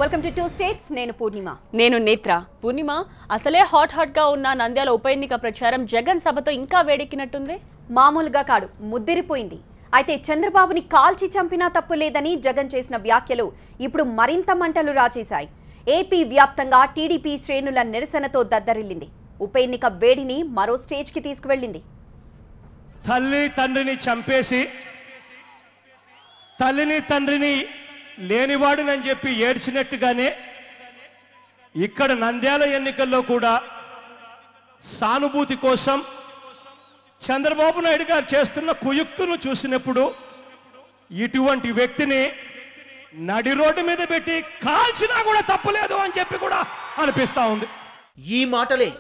Welcome to 2 states. నేను పూర్ణిమ. నేను నేత్ర. పూర్ణిమ, అసలే హాట్ గా ఉన్న నంద్యాల ఉప ఎన్నిక ప్రచారం జగన్ సభతో ఇంకా వేడెక్కినట్టుంది. మామూలుగా కాదు, ముద్దిరిపోయింది. అయితే చంద్రబాబుని కాల్చి చంపినా తప్పు లేదని జగన్ చేసిన వ్యాఖ్యలు ఇప్పుడు మరింత మంటలు రాచేశాయి. ఏపీ వ్యాప్తంగా టీడీపీ శ్రేణుల నిరసనతో దద్దరిల్లింది. ఉప ఎన్నిక వేడిని మరో స్టేజ్కి తీసుకువెళ్ళింది. తల్లి తండ్రిని చంపేసి తల్లిని తండ్రిని లేనివాడినని చెప్పి ఏడ్చినట్టుగానే ఇక్కడ నంద్యాల ఎన్నికల్లో కూడా సానుభూతి కోసం చంద్రబాబు నాయుడు గారు చేస్తున్న కుయుక్తును చూసినప్పుడు ఇటువంటి వ్యక్తిని నడి రోడ్డు మీద పెట్టి కాల్చినా కూడా తప్పులేదు అని చెప్పి కూడా అనిపిస్తా ఉంది. ఈ మాటలే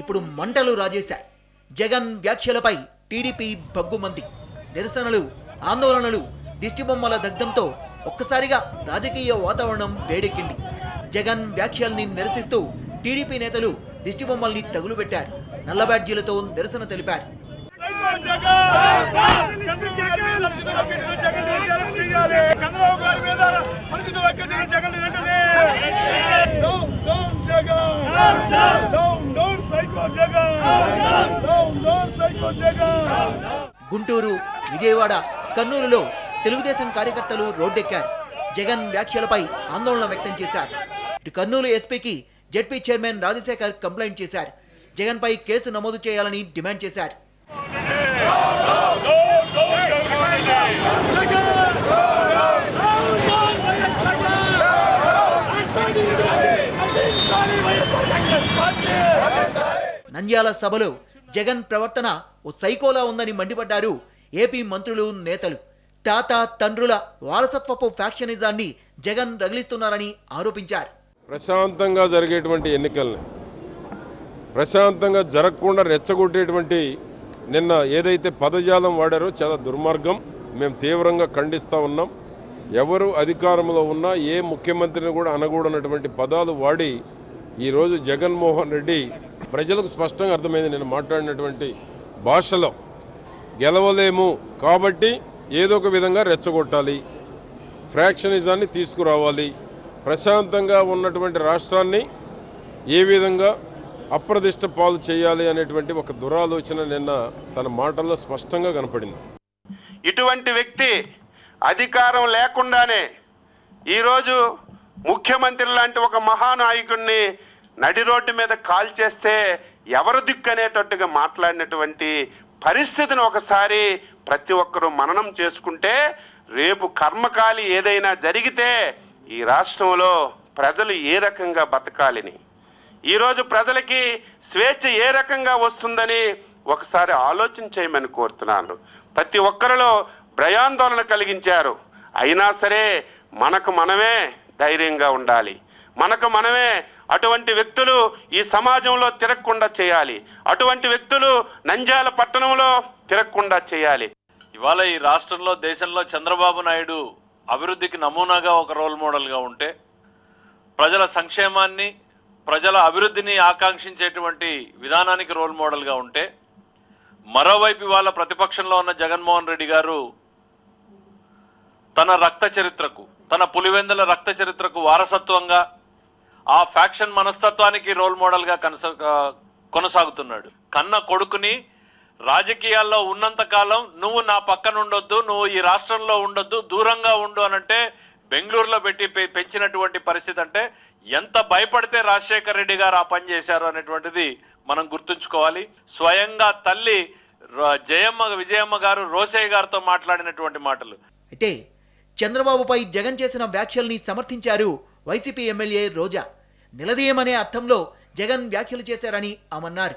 ఇప్పుడు మంటలు రాజేశాయి. జగన్ వ్యాఖ్యలపై టీడీపీ బగ్గుమంది. నిరసనలు, ఆందోళనలు, దిష్టిబొమ్మల దగ్ధంతో ఒక్కసారిగా రాజకీయ వాతావరణం వేడెక్కింది. జగన్ వ్యాఖ్యల్ని నిరసిస్తూ టీడీపీ నేతలు దిష్టిబొమ్మల్ని తగులుబెట్టారు. నల్ల బ్యాడ్జీలతో నిరసన తెలిపారు. గుంటూరు, విజయవాడ, కర్నూలులో తెలుగుదేశం కార్యకర్తలు రోడ్డెక్కారు. జగన్ వ్యాఖ్యలపై ఆందోళన వ్యక్తం చేశారు. ఇటు కర్నూలు ఎస్పీకి జెడ్పీ చైర్మన్ రాజశేఖర్ కంప్లైంట్ చేశారు. జగన్ పై కేసు నమోదు చేయాలని డిమాండ్ చేశారు. నంద్యాల సభలో జగన్ ప్రవర్తన ఓ సైకోలా ఉందని మండిపడ్డారు ఏపీ మంత్రులు, నేతలు. తాత తండ్రుల వారసత్వపు ఫ్యాక్షనిజాన్ని జగన్ రగిలిస్తున్నారని ఆరోపించారు. ప్రశాంతంగా జరిగేటువంటి ఎన్నికల్ని ప్రశాంతంగా జరగకుండా రెచ్చగొట్టేటువంటి నిన్న ఏదైతే పదజాలం వాడారో చాలా దుర్మార్గం. మేము తీవ్రంగా ఖండిస్తూ ఉన్నాం. ఎవరు అధికారంలో ఉన్నా ఏ ముఖ్యమంత్రిని కూడా అనకూడనటువంటి పదాలు వాడి ఈరోజు జగన్మోహన్ రెడ్డి ప్రజలకు స్పష్టంగా అర్థమైంది. నేను మాట్లాడినటువంటి భాషలో గెలవలేము కాబట్టి ఏదో ఒక విధంగా రెచ్చగొట్టాలి, ఫ్రాక్షనిజాన్ని తీసుకురావాలి, ప్రశాంతంగా ఉన్నటువంటి రాష్ట్రాన్ని ఏ విధంగా అప్రదిష్ట పాలు చేయాలి అనేటువంటి ఒక దురాలోచన నిన్న తన మాటల్లో స్పష్టంగా కనపడింది. ఇటువంటి వ్యక్తి అధికారం లేకుండానే ఈరోజు ముఖ్యమంత్రి లాంటి ఒక మహానాయకుడిని నడి రోడ్డు మీద కాల్ చేస్తే ఎవరు దిక్కనేటట్టుగా మాట్లాడినటువంటి పరిస్థితిని ఒకసారి ప్రతి ఒక్కరూ మననం చేసుకుంటే రేపు కర్మకాలి ఏదైనా జరిగితే ఈ రాష్ట్రంలో ప్రజలు ఏ రకంగా బతకాలని, ఈరోజు ప్రజలకి స్వేచ్ఛ ఏ రకంగా వస్తుందని ఒకసారి ఆలోచన చేయమని కోరుతున్నాను. ప్రతి ఒక్కరిలో భయాందోళన కలిగించారు. అయినా సరే మనకు మనమే ధైర్యంగా ఉండాలి. మనకు మనమే అటువంటి వ్యక్తులు ఈ సమాజంలో తిరగకుండా చేయాలి. అటువంటి వ్యక్తులు నంద్యాల పట్టణంలో తిరగకుండా చేయాలి. ఇవాళ ఈ రాష్ట్రంలో, దేశంలో చంద్రబాబు నాయుడు అభివృద్ధికి నమూనాగా ఒక రోల్ మోడల్గా ఉంటే, ప్రజల సంక్షేమాన్ని, ప్రజల అభివృద్ధిని ఆకాంక్షించేటువంటి విధానానికి రోల్ మోడల్గా ఉంటే, మరోవైపు ఇవాళ ప్రతిపక్షంలో ఉన్న జగన్మోహన్ రెడ్డి గారు తన రక్త చరిత్రకు, తన పులివెందుల రక్త చరిత్రకు వారసత్వంగా ఆ ఫ్యాక్షన్ మనస్తత్వానికి రోల్ మోడల్గా కొనసాగుతున్నాడు. కన్న కొడుకుని రాజకీయాల్లో ఉన్నంత కాలం నువ్వు నా పక్కన ఉండొద్దు, నువ్వు ఈ రాష్ట్రంలో ఉండొద్దు, దూరంగా ఉండు అనంటే బెంగళూరులో పెట్టి పెంచినటువంటి పరిస్థితి అంటే ఎంత భయపడితే రాజశేఖర్ రెడ్డి గారు ఆ పని చేశారు అనేటువంటిది మనం గుర్తుంచుకోవాలి. స్వయంగా తల్లి విజయమ్మ గారు రోసయ్య గారితో మాట్లాడినటువంటి మాటలు. అయితే చంద్రబాబుపై జగన్ చేసిన వ్యాఖ్యల్ని సమర్థించారు వైసీపీ ఎమ్మెల్యే రోజా. నిలదీయమనే అర్థంలో జగన్ వ్యాఖ్యలు చేశారని ఆమన్నారు.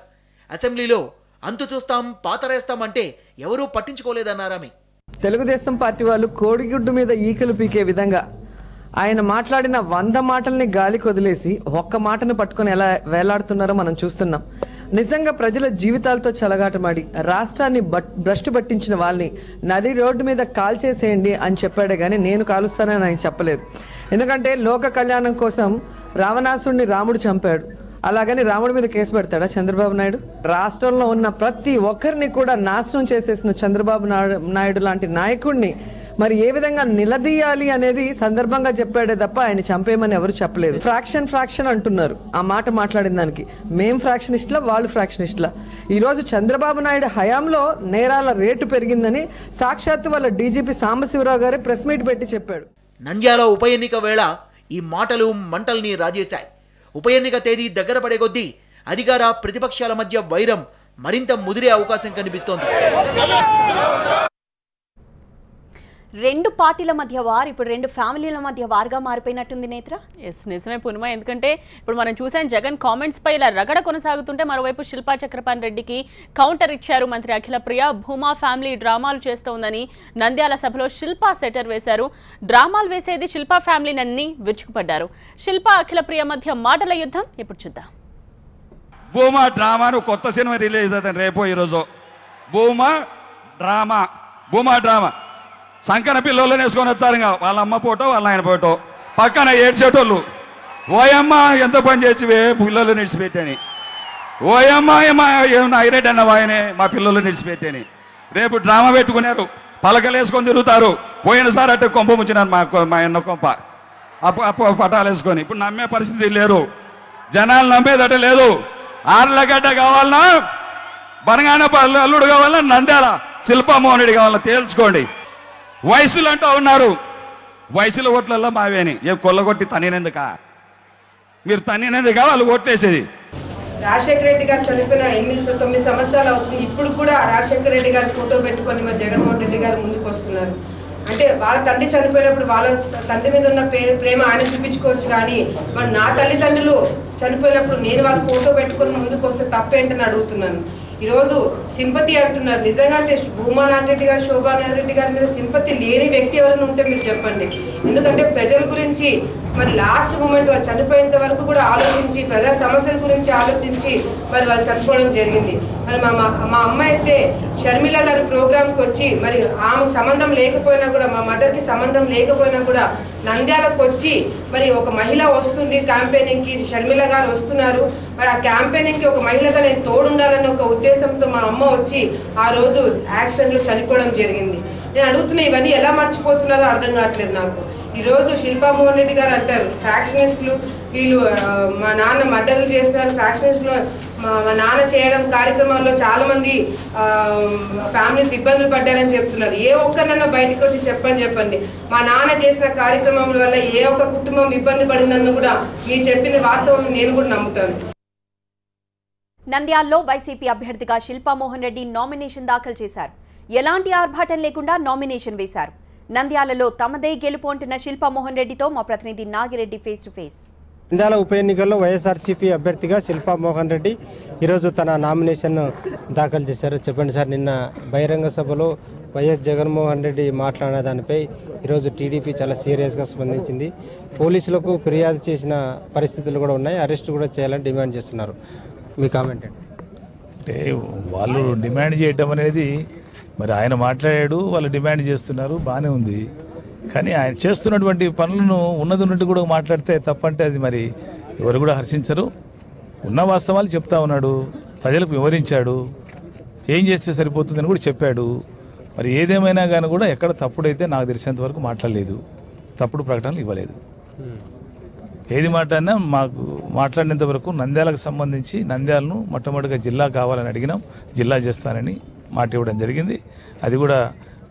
అసెంబ్లీలో అంతు చూస్తాం, పాతరేస్తామంటే ఎవరూ పట్టించుకోలేదన్నారామె. తెలుగుదేశం పార్టీ వాళ్ళు కోడిగుడ్డు మీద ఈకలు పీకే విధంగా ఆయన మాట్లాడిన 100 మాటల్ని గాలికి వదిలేసి ఒక్క మాటను పట్టుకొని ఎలా వేలాడుతున్నారో మనం చూస్తున్నాం. నిజంగా ప్రజల జీవితాలతో చెలగాటమాడి రాష్ట్రాన్ని భ్రష్టు పట్టించిన వాళ్ళని నది రోడ్డు మీద కాల్ చేసేయండి అని చెప్పాడే కానీ నేను కాలుస్తానని ఆయన చెప్పలేదు. ఎందుకంటే లోక కళ్యాణం కోసం రావణాసుడిని రాముడు చంపాడు. అలాగని రాముడి మీద కేసు పెడతాడా చంద్రబాబు నాయుడు? రాష్ట్రంలో ఉన్న ప్రతి ఒక్కరిని కూడా నాశనం చేసేసిన చంద్రబాబు నాయుడు లాంటి నాయకుడిని మరి ఏ విధంగా నిలదీయాలి అనేది సందర్భంగా చెప్పాడే తప్ప ఆయన చంపేయమని ఎవరు చెప్పలేదు. ఫ్రాక్షన్ అంటున్నారు. ఆ మాట మాట్లాడిన దానికి మేం ఫ్రాక్షనిస్టులా, వాళ్ళు ఫ్రాక్షనిస్టులా? ఈరోజు చంద్రబాబు నాయుడు హయాంలో నేరాల రేటు పెరిగిందని సాక్షాత్తు వాళ్ళ డీజీపీ సాంబశివరావు గారే ప్రెస్ మీట్ పెట్టి చెప్పాడు. నంద్యాల ఉప ఎన్నిక వేళ ఈ మాటలు మంటల్ని రాజేశాయి. ఉప ఎన్నిక తేదీ దగ్గర పడే కొద్దీ అధికార ప్రతిపక్షాల మధ్య వైరం మరింత ముదిరే అవకాశం కనిపిస్తోంది. రెండు పార్టీల మధ్య వార్ ఇప్పుడు రెండు ఫ్యామిలీల మధ్య వార్గా మారిపోయినట్టుంది నేత్ర. ఎస్, నిజమే పూర్ణిమ. ఎందుకంటే ఇప్పుడు మనం చూసాం జగన్ కామెంట్స్ పై ఇలా రగడ కొనసాగుతుంటే మరోవైపు శిల్పా చక్రపాణి రెడ్డికి కౌంటర్ ఇచ్చారు మంత్రి అఖిల ప్రియ. భూమా ఫ్యామిలీ డ్రామాలు చేస్తోందని నంద్యాల సభలో శిల్పా సెటర్ వేశారు. డ్రామాలు వేసేది శిల్పా ఫ్యామిలీనని విరుచుకుపడ్డారు. శిల్పా అఖిల ప్రియ మధ్య మాటల యుద్ధం ఇప్పుడు చూద్దాం. భూమా డ్రామాను కొత్త సినిమా రిలీజ్ అవుతుంది రేపో ఈరోజు. భూమా డ్రామా సంకన పిల్లలను వేసుకొని వచ్చారు. ఇంకా వాళ్ళ అమ్మ ఫోటో, వాళ్ళ ఆయన ఫోటో, పక్కన ఏడ్చేటోళ్ళు. ఓయమ్మ ఎంత పని చేసివే పిల్లలు నిడిచిపెట్టని, ఓయమ్మ ఐరెడ్ అన్న వాయనే మా పిల్లలు నిడిచిపెట్టని. రేపు డ్రామా పెట్టుకున్నారు, పలకలు వేసుకొని తిరుగుతారు. పోయినసారి అట్టే కొంప ముంచినారు మా అన్న కొంప, పటాలు వేసుకొని. ఇప్పుడు నమ్మే పరిస్థితి లేరు, జనాలు నమ్మేదట లేదు. ఆర్లగడ్డ కావాలన్నా, బనగాన అల్లుడు కావాలన్నా, నంద్యాల శిల్పామోహన్ రెడ్డి కావాలన్నా తేల్చుకోండి. వయసులు అంటూ ఉన్నారు, వయసుల ఓట్లలో మావేని ఏం కొల్లగొట్టి తనినందుక? మీరు తనినందుక వాళ్ళు ఓట్లేసేది? రాజశేఖర రెడ్డి గారు చనిపోయిన 8-9 సంవత్సరాలు అవుతుంది. ఇప్పుడు కూడా రాజశేఖర రెడ్డి గారి ఫోటో పెట్టుకొని మరి జగన్మోహన్ రెడ్డి గారు ముందుకు వస్తున్నారు. అంటే వాళ్ళ తండ్రి చనిపోయినప్పుడు వాళ్ళ తండ్రి మీద ఉన్న ప్రేమ ఆయన చూపించుకోవచ్చు, కానీ మరి నా తల్లిదండ్రులు చనిపోయినప్పుడు నేను వాళ్ళ ఫోటో పెట్టుకొని ముందుకు వస్తే తప్పేంటని అడుగుతున్నాను. ఈరోజు సింపతి అంటున్నారు. నిజంగా అంటే భూమా నాగిరెడ్డి గారు, శోభా నాగిరెడ్డి గారి మీద సింపతి లేని వ్యక్తి ఎవరైనా ఉంటే మీరు చెప్పండి. ఎందుకంటే ప్రజల గురించి మరి లాస్ట్ మూమెంట్ వాళ్ళు చనిపోయేంత వరకు కూడా ఆలోచించి, ప్రజా సమస్యల గురించి ఆలోచించి మరి వాళ్ళు చనిపోవడం జరిగింది. మరి మా అమ్మ అయితే షర్మిల గారి ప్రోగ్రామ్కి వచ్చి మరి ఆమెకు సంబంధం లేకపోయినా కూడా, మా మదర్కి సంబంధం లేకపోయినా కూడా నంద్యాలకు వచ్చి మరి ఒక మహిళ వస్తుంది క్యాంపెయినింగ్కి, షర్మిల గారు వస్తున్నారు, మరి ఆ క్యాంపెయినింగ్కి ఒక మహిళగా నేను తోడుండాలనే ఒక ఉద్దేశంతో మా అమ్మ వచ్చి ఆ రోజు యాక్సిడెంట్లో చనిపోవడం జరిగింది. నేను అడుగుతున్నా, ఇవన్నీ ఎలా మర్చిపోతున్నారో అర్థం కావట్లేదు నాకు. ఈరోజు శిల్పామోహన్ రెడ్డి గారు అంటారు ఫ్యాక్షనిస్టులు, వీళ్ళు మా నాన్న మర్డర్లు చేస్తున్నారు, ఫ్యాక్షనిస్టులు మా నాన్న చేయడం కార్యక్రమాల్లో చాలామంది ఫ్యామిలీస్ ఇబ్బందులు పడ్డారని చెప్తున్నారు. ఏ ఒక్కరినన్నా బయటకు వచ్చి చెప్పండి మా నాన్న చేసిన కార్యక్రమం వల్ల ఏ ఒక్క కుటుంబం ఇబ్బంది పడిందన్న కూడా మీరు చెప్పింది వాస్తవం నేను కూడా నమ్ముతాను. నంద్యాలలో వైసీపీ అభ్యర్థిగా శిల్పామోహన్ రెడ్డి నామినేషన్ దాఖలు చేశారు. ఎలాంటి ఆర్భాటం లేకుండా నామినేషన్ వేశారు. నంద్యాలలో తమదే గెలుపు అంటున్న శిల్పామోహన్ రెడ్డితో మా ప్రతినిధి Nagireddy face to face. Nandyal ఉప ఎన్నికల్లో వైఎస్ఆర్సీపీ అభ్యర్థిగా శిల్పామోహన్ రెడ్డి ఈరోజు తన నామినేషన్ దాఖలు చేశారు. చెప్పండి సార్, నిన్న బహిరంగ సభలో వైఎస్ జగన్మోహన్ రెడ్డి మాట్లాడిన దానిపై ఈరోజు టీడీపీ చాలా సీరియస్గా స్పందించింది. పోలీసులకు ఫిర్యాదు చేసిన పరిస్థితులు కూడా ఉన్నాయి, అరెస్ట్ కూడా చేయాలని డిమాండ్ చేస్తున్నారు. మీ కామెంట్ అంటే వాళ్ళు డిమాండ్ చేయటం అనేది, మరి ఆయన మాట్లాడాడు, వాళ్ళు డిమాండ్ చేస్తున్నారు, బాగానే ఉంది. కానీ ఆయన చేస్తున్నటువంటి పనులను ఉన్నట్టు కూడా మాట్లాడితే తప్పంటే అది మరి ఎవరు కూడా హర్షించరు. ఉన్న వాస్తవాలు చెప్తా ఉన్నాడు, ప్రజలకు వివరించాడు, ఏం చేస్తే సరిపోతుందని కూడా చెప్పాడు. మరి ఏదేమైనా కానీ కూడా ఎక్కడ తప్పుడైతే నాకు తెలిసినంత వరకు మాట్లాడలేదు, తప్పుడు ప్రకటనలు ఇవ్వలేదు. ఏది మాట్లాడినా మాకు మాట్లాడినంత వరకు నంద్యాలకు సంబంధించి నంద్యాలను మొట్టమొదటిగా జిల్లా కావాలని అడిగినాం, జిల్లా చేస్తానని మాట ఇవ్వడం జరిగింది. అది కూడా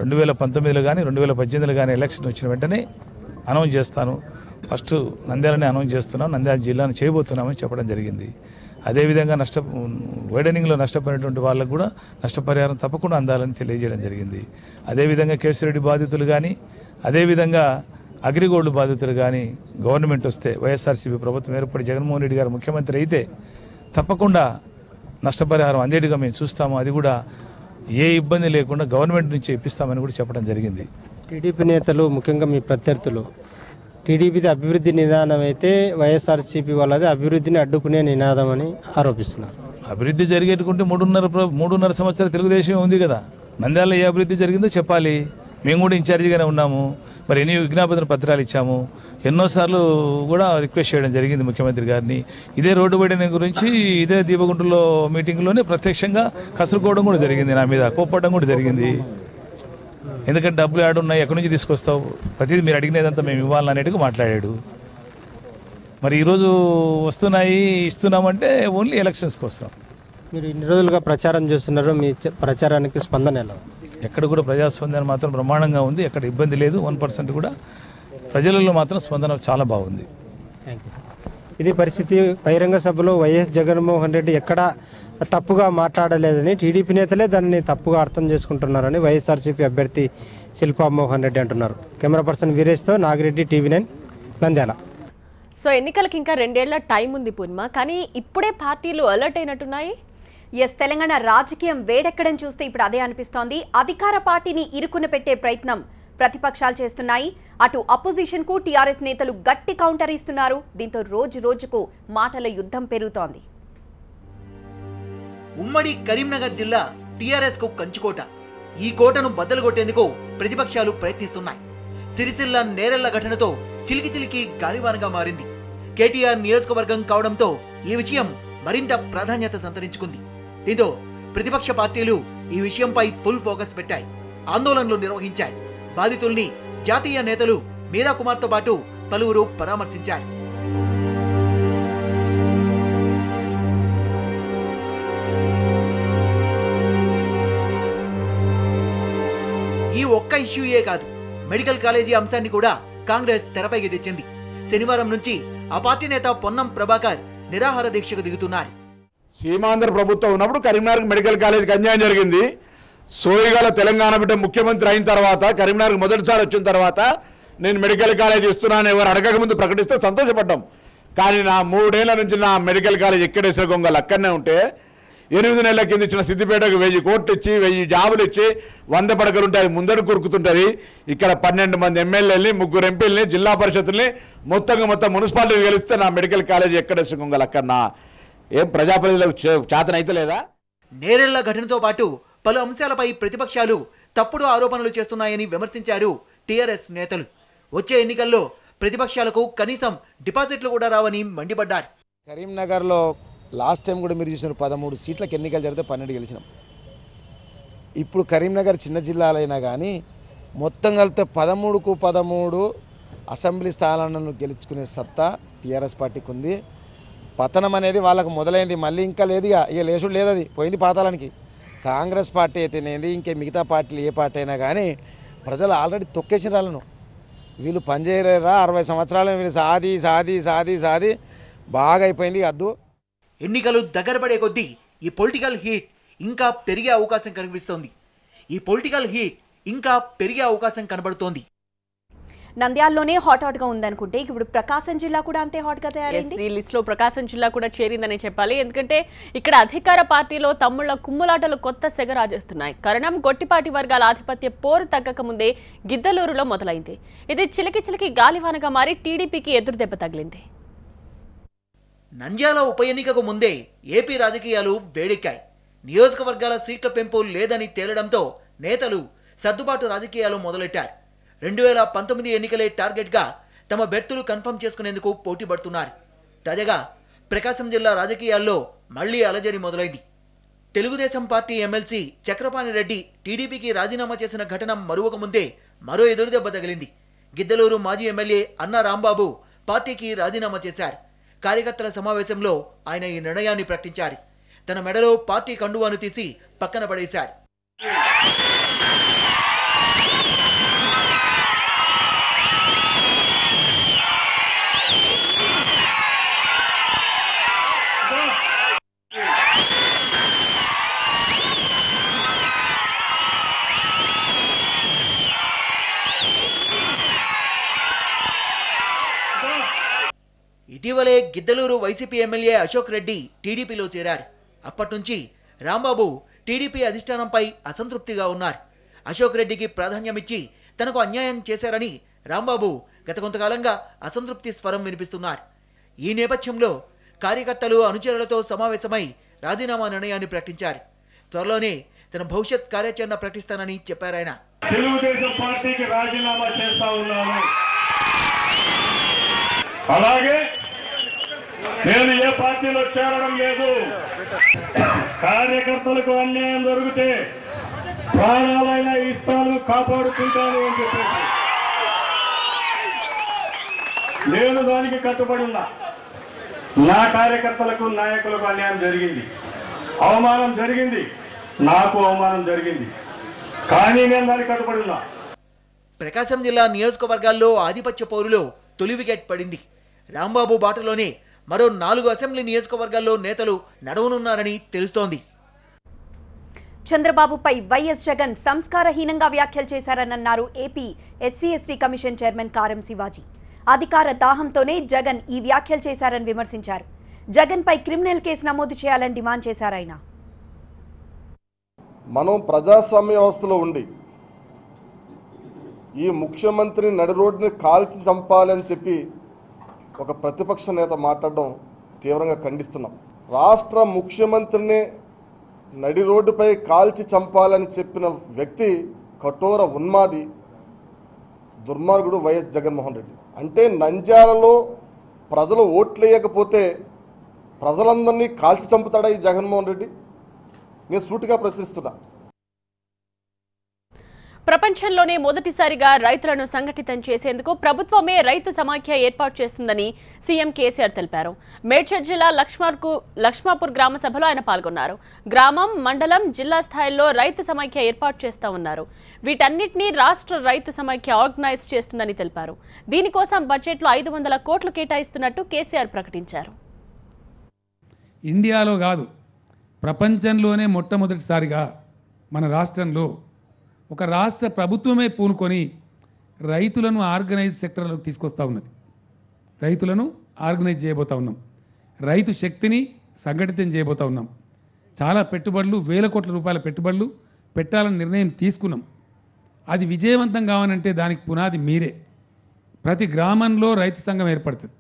2019లో కానీ 2018లో కానీ ఎలక్షన్ వచ్చిన వెంటనే అనౌన్స్ చేస్తాను, ఫస్ట్ నంద్యాలని అనౌన్స్ చేస్తున్నాం, నంద్యాల జిల్లాను చేయబోతున్నామని చెప్పడం జరిగింది. అదేవిధంగా వైడనింగ్లో నష్టపోయినటువంటి వాళ్ళకు కూడా నష్టపరిహారం తప్పకుండా అందాలని తెలియజేయడం జరిగింది. అదేవిధంగా కేశరెడ్డి బాధితులు కానీ, అదేవిధంగా అగ్రిగోల్డ్ బాధితులు కానీ గవర్నమెంట్ వస్తే, వైఎస్ఆర్సీపీ ప్రభుత్వం ఏర్పడి జగన్మోహన్ రెడ్డి గారు ముఖ్యమంత్రి అయితే తప్పకుండా నష్టపరిహారం అందేటిగా మేము చూస్తాము. అది కూడా ఏ ఇబ్బంది లేకుండా గవర్నమెంట్ నుంచి ఇప్పిస్తామని కూడా చెప్పడం జరిగింది. టీడీపీ నేతలు, ముఖ్యంగా మీ ప్రత్యర్థులు, టీడీపీది అభివృద్ధి నినాదం అయితే వైఎస్ఆర్సీపీ వాళ్ళది అభివృద్ధిని అడ్డుకునే నినాదం అని ఆరోపిస్తున్నారు. అభివృద్ధి జరిగేటుకుంటే 3.5 సంవత్సరాల తెలుగుదేశం ఉంది కదా. నంద్యాలలో ఏ అభివృద్ధి జరిగిందో చెప్పాలి. మేము కూడా ఇన్ఛార్జిగానే ఉన్నాము. మరి ఎన్ని విజ్ఞాపన పత్రాలు ఇచ్చాము, ఎన్నోసార్లు కూడా రిక్వెస్ట్ చేయడం జరిగింది ముఖ్యమంత్రి గారిని. ఇదే రోడ్డు వేయడం గురించి ఇదే దీపగుంటలో మీటింగ్లోనే ప్రత్యక్షంగా కసురుకోవడం కూడా జరిగింది, నా మీద కోప్పడడం కూడా జరిగింది. ఎందుకంటే డబ్బులు ఆడున్నాయి, ఎక్కడి నుంచి తీసుకొస్తావు, ప్రతిదీ మీరు అడిగినదంతా మేము ఇవ్వాలనేట్టుగా మాట్లాడాడు. మరి ఈరోజు వస్తున్నాయి ఇస్తున్నామంటే ఓన్లీ ఎలక్షన్స్కి వస్తాం. మీరు ఇన్ని రోజులుగా ప్రచారం చేస్తున్నారు, మీ ప్రచారానికి స్పందన ఎలా? ఎక్కడ కూడా ప్రజాస్పందన మాత్రం బ్రహ్మాండంగా ఉంది, ఎక్కడ ఇబ్బంది లేదు. 1% కూడా ప్రజలలో మాత్రం స్పందన చాలా బాగుంది. ఇది పరిస్థితి. బహిరంగ సభలో వైఎస్ జగన్మోహన్ రెడ్డి ఎక్కడ తప్పుగా మాట్లాడలేదని టీడీపీ నేతలే దాన్ని తప్పుగా అర్థం చేసుకుంటున్నారని వైఎస్ఆర్సీపీ అభ్యర్థి శిల్పా మోహన్ రెడ్డి అంటున్నారు. కెమెరా పర్సన్ వీరేష్తో నాగిరెడ్డి, TV9 నంద్యాల. సో ఎన్నికలకి ఇంకా 2 ఏళ్ల టైం ఉంది పూర్ణిమ, కానీ ఇప్పుడే పార్టీలు అలర్ట్ అయినట్టున్నాయి. తెలంగాణ రాజకీయం వేడెక్కడం చూస్తే ఇప్పుడు అదే అనిపిస్తోంది. అధికార పార్టీని ఇరుకున పెట్టే ప్రయత్నం ప్రతిపక్షాలు చేస్తున్నాయి. అటు అపోజిషన్ కు టీఆర్ఎస్ నేతలు గట్టి కౌంటర్ ఇస్తున్నారు. దీంతో రోజు రోజుకు మాటల యుద్ధం పెరుగుతోంది. ఉమ్మడి కరీంనగర్ జిల్లా టీఆర్ఎస్ కు కంచుకోట. ఈ కోటను బద్దలు కొట్టేందుకు ప్రతిపక్షాలు ప్రయత్నిస్తున్నాయి. సిరిసిల్ల నేరెళ్ల ఘటనతో చిలికి చిలికి గాలివానగా మారింది. కేటీఆర్ నియోజకవర్గం కావడంతో ఈ విషయం మరింత ప్రాధాన్యత సంతరించుకుంది. దీంతో ప్రతిపక్ష పార్టీలు ఈ విషయంపై ఫుల్ ఫోకస్ పెట్టాయి, ఆందోళనలు నిర్వహించాయి. బాధితుల్ని జాతీయ నేతలు మీరా కుమార్తో పాటు పలువురు పరామర్శించారు. ఈ ఒక్క ఇష్యూయే కాదు, మెడికల్ కాలేజీ అంశాన్ని కూడా కాంగ్రెస్ తెరపైకి తెచ్చింది. శనివారం నుంచి ఆ పార్టీ నేత పొన్నం ప్రభాకర్ నిరాహార దీక్షకు దిగుతున్నారు. సీమాంధ్ర ప్రభుత్వం ఉన్నప్పుడు కరీంనగర్ మెడికల్ కాలేజీకి అన్యాయం జరిగింది. సోయిగల తెలంగాణ బిడ్డ ముఖ్యమంత్రి అయిన తర్వాత, కరీంనగర్ మొదటిసారి వచ్చిన తర్వాత నేను మెడికల్ కాలేజ్ ఇస్తున్నాను ఎవరు అడగక ముందు ప్రకటిస్తే సంతోషపడ్డాం. కానీ నా 3 ఏళ్ల నుంచి నా మెడికల్ కాలేజ్ ఎక్కడేసే గొంగలు అక్కడనే ఉంటే 8 నెలల కింద ఇచ్చిన సిద్దిపేటకు 1000 కోట్లు ఇచ్చి 1000 జాబులు ఇచ్చి 100 పడకలు ఉంటాయి, ముందడు కురుకుతుంటుంది. ఇక్కడ 12 మంది ఎమ్మెల్యేలని, 3 ఎంపీలని, జిల్లా పరిషత్ని మొత్తం మున్సిపాలిటీ గెలిస్తే నా మెడికల్ కాలేజ్ ఎక్కడేసే గొంగలు అక్కడనా? ఏం ప్రజాప్రతినిధులకు చేతన అయితే లేదా? నేరెళ్ల ఘటనతో పాటు పలు అంశాలపై ప్రతిపక్షాలు తప్పుడు ఆరోపణలు చేస్తున్నాయని విమర్శించారు టీఆర్ఎస్ నేతలు. వచ్చే ఎన్నికల్లో ప్రతిపక్షాలకు కనీసం డిపాజిట్లు కూడా రావని మండిపడ్డారు. కరీంనగర్లో లాస్ట్ టైం కూడా మీరు చూసిన 13 సీట్లకు ఎన్నికలు జరిగితే 12 గెలిచినాం. ఇప్పుడు కరీంనగర్ చిన్న జిల్లాలైనా కానీ మొత్తం కలిపితే 13కు 13 అసెంబ్లీ స్థానాలను గెలుచుకునే సత్తా టీఆర్ఎస్ పార్టీకి ఉంది. పతనం అనేది వాళ్ళకు మొదలైంది, మళ్ళీ ఇంకా లేదు, ఇక లేచుడు లేదు, అది పోయింది పాతాళానికి. కాంగ్రెస్ పార్టీ అయితేనేది ఇంకే మిగతా పార్టీలు ఏ పార్టీ అయినా కానీ ప్రజలు ఆల్రెడీ తొక్కేసిన వాళ్ళను. వీళ్ళు పనిచేయలేరా 60 సంవత్సరాలను వీళ్ళు సాది సాది సాది సాది బాగా అయిపోయింది అద్దు. ఎన్నికలు దగ్గర పడే కొద్దీ ఈ పొలిటికల్ హీట్ ఇంకా పెరిగే అవకాశం కనబడుతోంది. నంద్యాలలోనే హాట్ గా ఉందనుకుంటే ఇప్పుడు ప్రకాశం జిల్లా కూడా అంతే హాట్ గా తయారైంది. ఈ లిస్ట్ లో ప్రకాశం జిల్లా కూడా చేరిందని చెప్పాలి. ఎందుకంటే ఇక్కడ అధికార పార్టీలో తమ్ముళ్ల కుమ్ములాటలు కొత్త సెగ రాజేస్తున్నాయి. కారణం గొట్టిపాటి వర్గాల ఆధిపత్య పోరు తగ్గక ముందే గిద్దలూరులో మొదలైంది. ఇది చిలికి చిలికి గాలివానగా మారి టీడీపీకి ఎదురు దెబ్బ తగిలింది. నంద్యాల ఉప ఎన్నికకు ముందే ఏపీ రాజకీయాలు వేడెక్కాయి. నియోజకవర్గాల సీట్ల పెంపు లేదని తేలడంతో నేతలు సర్దుబాటు రాజకీయాలు మొదలెట్టారు. 2019 ఎన్నికలే టార్గెట్గా తమ బెర్తులు కన్ఫర్మ్ చేసుకునేందుకు పోటీ పడుతున్నారు. తాజాగా ప్రకాశం జిల్లా రాజకీయాల్లో మళ్లీ అలజడి మొదలైంది. తెలుగుదేశం పార్టీ ఎమ్మెల్సీ చక్రపాణి రెడ్డి టీడీపీకి రాజీనామా చేసిన ఘటన మరువక ముందే మరో ఎదురుదెబ్బ తగిలింది. గిద్దలూరు మాజీ ఎమ్మెల్యే అన్నా రాంబాబు పార్టీకి రాజీనామా చేశారు. కార్యకర్తల సమావేశంలో ఆయన ఈ నిర్ణయాన్ని ప్రకటించారు. తన మెడలో పార్టీ కండువాను తీసి పక్కన పడేశారు. ఇటీవలే గిద్దలూరు వైసీపీ ఎమ్మెల్యే అశోక్ రెడ్డి టీడీపీలో చేరారు. అప్పటి నుంచి రాంబాబు టీడీపీ అధిష్టానంపై అసంతృప్తిగా ఉన్నారు. అశోక్ రెడ్డికి ప్రాధాన్యమిచ్చి తనకు అన్యాయం చేశారని రాంబాబు గత కొంతకాలంగా అసంతృప్తి స్వరం వినిపిస్తున్నారు. ఈ నేపథ్యంలో కార్యకర్తలు అనుచరులతో సమావేశమై రాజీనామా నిర్ణయాన్ని ప్రకటించారు. త్వరలోనే తన భవిష్యత్ కార్యాచరణ ప్రకటిస్తానని చెప్పారాయన. తెలుగుదేశం పార్టీకి రాజీనామా చేస్తా ఉన్నాను. అలాగే నేను ఏ పార్టీలో చేరడం లేదు. కార్యకర్తలకు అన్యాయం జరిగితే ప్రాణాలైనా ఇస్తాను, కాపాడుకుంటాను అని చెప్పేసి నేను దానికి కట్టుబడి ఉన్నా. నా కార్యకర్తలకు నాయకులకు అన్యాయం జరిగింది, అవమానం జరిగింది, నాకు అవమానం జరిగింది, కానీ నేను దానికి కట్టుబడి ఉన్నా. ప్రకాశం జిల్లా నియోజకవర్గాల్లో ఆధిపత్య పోరులో తొలి వికెట్ పడింది. రాంబాబు బాటలోనే మరో 4 అసెంబ్లీ నియోజకవర్గాల్లో నేతలు నడవనున్నారని తెలుస్తోంది. చంద్రబాబుపై వైఎస్ జగన్ సంస్కారహీనంగా వ్యాఖ్యలు చేశారన్నారు ఏపీ ఎస్సీ/ఎస్టీ కమిషన్ చైర్మన్ కారం శివాజీ. అధికార దాహంతోనే జగన్ ఈ వ్యాఖ్యలు చేశారని విమర్శించారు. జగన్ పై క్రిమినల్ కేసు నమోదు చేయాలని డిమాండ్ చేశారు ఆయన. మనం ప్రజాస్వామ్య వ్యవస్థలో ఉండి ఈ ముఖ్యమంత్రిని నడి రోడ్డుని కాల్చి చంపాలని చెప్పి ఒక ప్రతిపక్ష నేత మాట్లాడడం తీవ్రంగా ఖండిస్తున్నాం. రాష్ట్ర ముఖ్యమంత్రిని నడి రోడ్డుపై కాల్చి చంపాలని చెప్పిన వ్యక్తి కఠోర ఉన్మాది దుర్మార్గుడు వైఎస్ జగన్మోహన్ రెడ్డి. అంటే నంద్యాలలో ప్రజలు ఓట్లేయకపోతే ప్రజలందరినీ కాల్చి చంపుతాడా ఈ జగన్మోహన్ రెడ్డి? నేను సూటిగా ప్రశ్నిస్తున్నా. ప్రపంచంలోనే మొదటిసారిగా రైతులను సంఘటితం చేసేందుకు ప్రభుత్వమే రైతు సమాఖ్య ఏర్పాటు చేస్తుందని సీఎం కేసీఆర్ తెలిపారు. మేడ్చల్ జిల్లా లక్ష్మాపూర్ గ్రామ సభలో ఆయన పాల్గొన్నారు. గ్రామం, మండలం, జిల్లా స్థాయిల్లో రైతు సమాఖ్య ఏర్పాటు చేస్తా ఉన్నారు. వీటన్నిటినీ రాష్ట్ర రైతు సమాఖ్య ఆర్గనైజ్ చేస్తుందని తెలిపారు. దీనికోసం బడ్జెట్లో 500 కోట్లు కేటాయిస్తున్నట్టు కేసీఆర్ ప్రకటించారు. ఇండియాలో కాదు, ప్రపంచంలోనే మొట్టమొదటిసారిగా మన రాష్ట్రంలో ఒక రాష్ట్ర ప్రభుత్వమే పూనుకొని రైతులను ఆర్గనైజ్ సెక్టర్లోకి తీసుకొస్తూ ఉన్నది. రైతులను ఆర్గనైజ్ చేయబోతా ఉన్నాం. రైతు శక్తిని సంఘటితం చేయబోతా ఉన్నాం. చాలా పెట్టుబడులు, వేల కోట్ల రూపాయల పెట్టుబడులు పెట్టాలని నిర్ణయం తీసుకున్నాం. అది విజయవంతం కావాలంటే దానికి పునాది మీరే. ప్రతి గ్రామంలో రైతు సంఘం ఏర్పడుతుంది.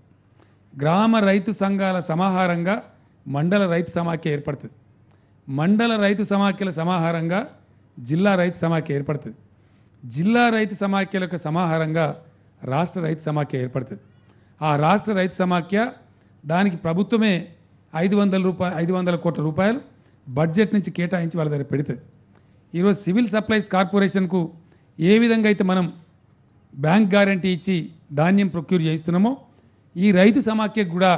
గ్రామ రైతు సంఘాల సమాహారంగా మండల రైతు సమాఖ్య ఏర్పడుతుంది. మండల రైతు సమాఖ్యల సమాహారంగా జిల్లా రైతు సమాఖ్య ఏర్పడుతుంది. జిల్లా రైతు సమాఖ్యలకు సమాహారంగా రాష్ట్ర రైతు సమాఖ్య ఏర్పడుతుంది. ఆ రాష్ట్ర రైతు సమాఖ్య దానికి ప్రభుత్వమే 500 కోట్ల రూపాయలు బడ్జెట్ నుంచి కేటాయించి వాళ్ళ దగ్గర పెడుతుంది. ఈరోజు సివిల్ సప్లైస్ కార్పొరేషన్కు ఏ విధంగా అయితే మనం బ్యాంక్ గ్యారంటీ ఇచ్చి ధాన్యం ప్రొక్యూర్ చేస్తున్నామో, ఈ రైతు సమాఖ్యకు కూడా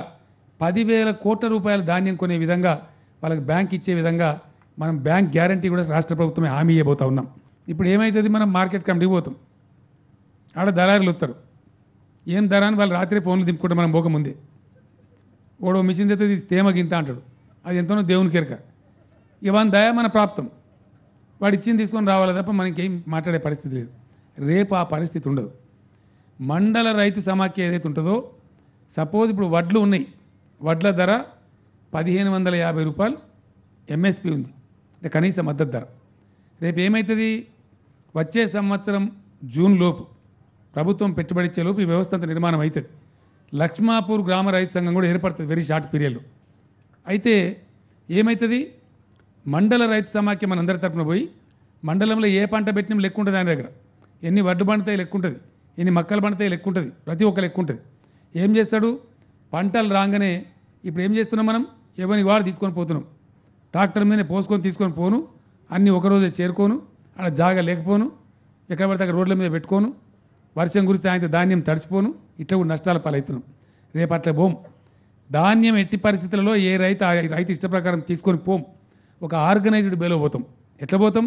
10,000 కోట్ల రూపాయల ధాన్యం కొనే విధంగా వాళ్ళకి బ్యాంక్ ఇచ్చే విధంగా మనం బ్యాంక్ గ్యారంటీ కూడా రాష్ట్ర ప్రభుత్వమే హామీ ఇవ్వబోతా ఉన్నాం. ఇప్పుడు ఏమవుతుంది, మనం మార్కెట్ కమిటీకి పోతాం, ఆడ దళారులు వస్తారు. ఏం ధర అని వాళ్ళు రాత్రి ఫోన్లు దింపుకుంటాం. మనం పోకముందే ఓడో మిషన్ తెస్తే తేమ గింత అంటాడు. అది ఎంతనో దేవునికి ఎరక. ఇవన్నీ దయ మన ప్రాప్తం. వాడు ఇచ్చింది తీసుకొని రావాలి తప్ప మనకేం మాట్లాడే పరిస్థితి లేదు. రేపు ఆ పరిస్థితి ఉండదు. మండల రైతు సమాఖ్య ఏదైతే ఉంటుందో, సపోజ్ ఇప్పుడు వడ్లు ఉన్నాయి, వడ్ల ధర 1,550 రూపాయలు ఎంఎస్పి ఉంది, అంటే కనీస మద్దతు ధర. రేపు ఏమవుతుంది, వచ్చే సంవత్సరం జూన్ లోపు ప్రభుత్వం పెట్టుబడి ఇచ్చే లోపు ఈ వ్యవస్థ అంతా నిర్మాణం అవుతుంది. లక్ష్మాపూర్ గ్రామ రైతు సంఘం కూడా ఏర్పడుతుంది వెరీ షార్ట్ పీరియడ్లో. అయితే ఏమవుతుంది, మండల రైతు సమాఖ్య మనందరి తరఫున పోయి మండలంలో ఏ పంట పెట్టినా లెక్క ఉంటుంది, ఆయన దగ్గర ఎన్ని వడ్లు పండుతాయి లెక్క ఉంటుంది, ఎన్ని మక్కలు పండుతాయి లెక్క ఉంటుంది, ప్రతి ఒక్క లెక్క ఉంటుంది. ఏం చేస్తాడు, పంటలు రాగానే ఇప్పుడు ఏం చేస్తున్నాం, మనం ఎవరిని వాడు తీసుకొని పోతున్నాం, ట్రాక్టర్ మీదనే పోసుకొని తీసుకొని పోను, అన్నీ ఒకరోజే చేరుకోను, అక్కడ జాగా లేకపోను, ఎక్కడ పడితే అక్కడ రోడ్ల మీద పెట్టుకోను, వర్షం కురిస్తే ఆయన ధాన్యం తడిచిపోను, ఇట్లా కూడా నష్టాల పాలవుతున్నాం. రేపు అట్లా పోం. ధాన్యం ఎట్టి పరిస్థితులలో ఏ రైతు ఇష్ట ప్రకారం తీసుకొని పోం. ఒక ఆర్గనైజ్డ్ బేలో పోతాం. ఎట్లా పోతాం,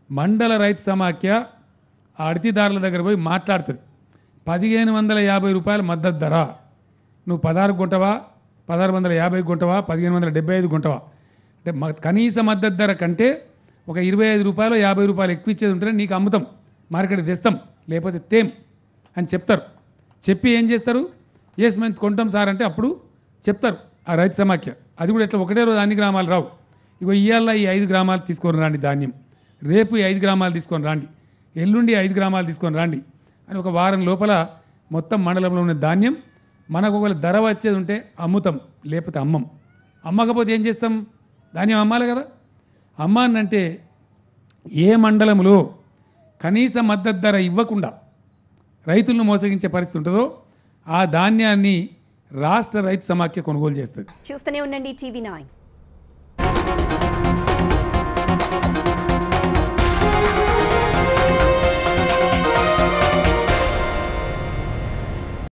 మండల రైతు సమాఖ్య ఆ అడితిదారుల దగ్గర పోయి మాట్లాడుతుంది. 1,550 రూపాయల మద్దతు ధర, నువ్వు 16 కొంటవా, 1,650 కొంటవా, 1,575 కొంటవా, అంటే కనీస మద్దతు ధర కంటే ఒక 25 రూపాయలు 50 రూపాయలు ఎక్కువ ఇచ్చేది ఉంటేనే నీకు అమ్ముతాం, మార్కెట్కి తెస్తాం, లేకపోతే తేం అని చెప్తారు. చెప్పి ఏం చేస్తారు, ఎస్ మేము కొంటాం సార్ అంటే అప్పుడు చెప్తారు ఆ రైతు సమాఖ్య. అది కూడా ఇట్లా ఒకటే రోజు అన్ని గ్రామాలు రావు. ఇగో ఇవాళ ఈ 5 గ్రామాలు తీసుకొని రాండి ధాన్యం, రేపు ఈ 5 గ్రామాలు తీసుకొని రాండి, ఎల్లుండి 5 గ్రామాలు తీసుకొని రాండి అని ఒక వారం లోపల మొత్తం మండలంలో ఉన్న ధాన్యం మనకు ఒకవేళ ధర వచ్చేది ఉంటే అమ్ముతాం, లేకపోతే అమ్మం. అమ్మకపోతే ఏం చేస్తాం, ధాన్యం అమ్మాలి కదా. అమ్మానంటే ఏ మండలంలో కనీస మద్దతు ధర ఇవ్వకుండా రైతులను మోసగించే పరిస్థితి ఉంటుందో ఆ ధాన్యాన్ని రాష్ట్ర రైతు సమాఖ్య కొనుగోలు చేస్తుంది. చూస్తూనే ఉండండి TV9.